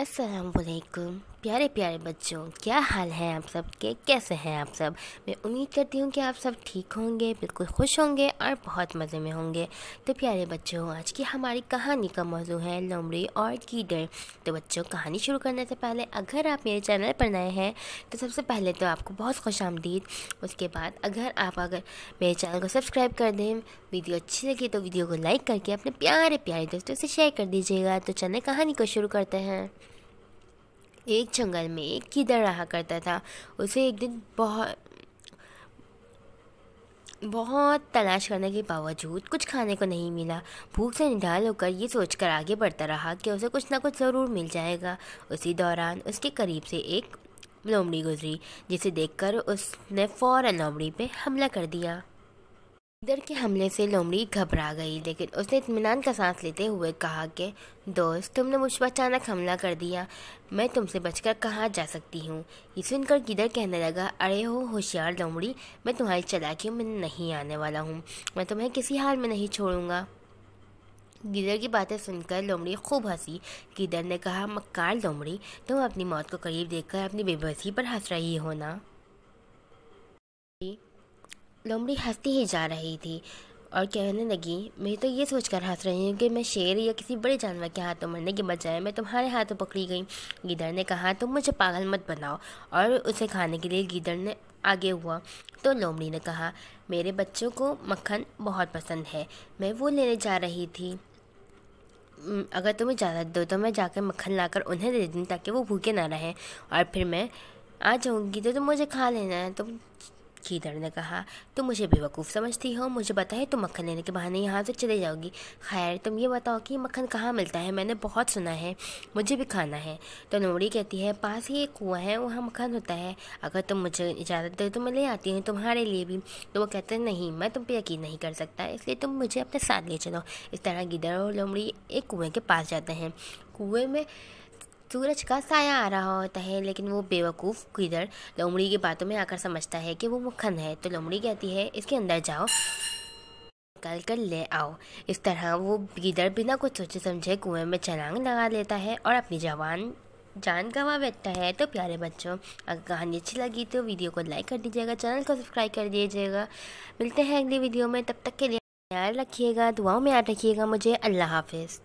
अस्सलाम वालेकुम प्यारे प्यारे बच्चों, क्या हाल है आप सब के? कैसे हैं आप सब? मैं उम्मीद करती हूँ कि आप सब ठीक होंगे, बिल्कुल खुश होंगे और बहुत मज़े में होंगे। तो प्यारे बच्चों, आज की हमारी कहानी का मौजू है लोमड़ी और गीदड़। तो बच्चों, कहानी शुरू करने से पहले अगर आप मेरे चैनल पर नए हैं तो सबसे पहले तो आपको बहुत खुशामदीद। उसके बाद अगर मेरे चैनल को सब्सक्राइब कर दें, वीडियो अच्छी लगी तो वीडियो को लाइक करके अपने प्यारे प्यारे दोस्तों से शेयर कर दीजिएगा। तो चलें कहानी को शुरू करते हैं। एक जंगल में एक गीदड़ रहा करता था। उसे एक दिन बहुत बहुत तलाश करने के बावजूद कुछ खाने को नहीं मिला। भूख से निढाल होकर ये सोचकर आगे बढ़ता रहा कि उसे कुछ ना कुछ ज़रूर मिल जाएगा। उसी दौरान उसके करीब से एक लोमड़ी गुजरी, जिसे देखकर उसने फ़ौरन लोमड़ी पे हमला कर दिया। गीदड़ के हमले से लोमड़ी घबरा गई, लेकिन उसने इत्मीनान का सांस लेते हुए कहा कि दोस्त, तुमने मुझ पर अचानक हमला कर दिया, मैं तुमसे बचकर कहाँ जा सकती हूँ। ये सुनकर गीदड़ कहने लगा, अरे हो होशियार लोमड़ी, मैं तुम्हारी चालाकियों में नहीं आने वाला हूँ, मैं तुम्हें किसी हाल में नहीं छोड़ूंगा। गीदड़ की बातें सुनकर लोमड़ी खूब हंसी। गीदड़ ने कहा, मक्कार लोमड़ी, तुम अपनी मौत को करीब देखकर अपनी बेबसी पर हंस रही हो ना। लोमड़ी हंसती ही जा रही थी और कहने लगी, मैं तो ये सोचकर हंस रही हूँ कि मैं शेर या किसी बड़े जानवर के हाथों मरने के बजाय मैं तुम्हारे हाथों पकड़ी गई। गीदड़ ने कहा, तुम मुझे पागल मत बनाओ। और उसे खाने के लिए गीदड़ ने आगे हुआ तो लोमड़ी ने कहा, मेरे बच्चों को मक्खन बहुत पसंद है, मैं वो लेने जा रही थी। अगर तुम्हें इजाज़त दो तो मैं जाकर मक्खन लाकर उन्हें दे दूँ ताकि वो भूखे ना रहें, और फिर मैं आ जाऊँगी तो तुम मुझे खा लेना है। तुम गीदड़ ने कहा, तुम मुझे बेवकूफ़ समझती हो, मुझे पता है तुम मक्खन लेने के बहाने यहाँ से चले जाओगी। खैर, तुम ये बताओ कि मक्खन कहाँ मिलता है, मैंने बहुत सुना है, मुझे भी खाना है। तो लोमड़ी कहती है, पास ही एक कुआं है, वहाँ मक्खन होता है, अगर तुम मुझे इजाज़त दो तो मैं ले आती हूँ तुम्हारे लिए भी। तो वो कहते हैं, नहीं, मैं तुम पे यकीन नहीं कर सकता, इसलिए तुम मुझे अपने साथ ले चलो। इस तरह गीदड़ और लोमड़ी एक कुएँ के पास जाते हैं। कुएँ में सूरज का साया आ रहा होता है, लेकिन वो बेवकूफ़ गीदड़ लोमड़ी की बातों में आकर समझता है कि वो मक्खन है। तो लोमड़ी कहती है, इसके अंदर जाओ, निकाल कर ले आओ। इस तरह वो गीदड़ बिना कुछ सोचे समझे कुएं में छलांग लगा लेता है और अपनी जान गंवा बैठता है। तो प्यारे बच्चों, अगर कहानी अच्छी लगी तो वीडियो को लाइक कर दीजिएगा, चैनल को सब्सक्राइब कर दीजिएगा। मिलते हैं अगली वीडियो में, तब तक के लिए ख्याल रखिएगा, दुआओं में याद रखिएगा मुझे। अल्लाह हाफिज़।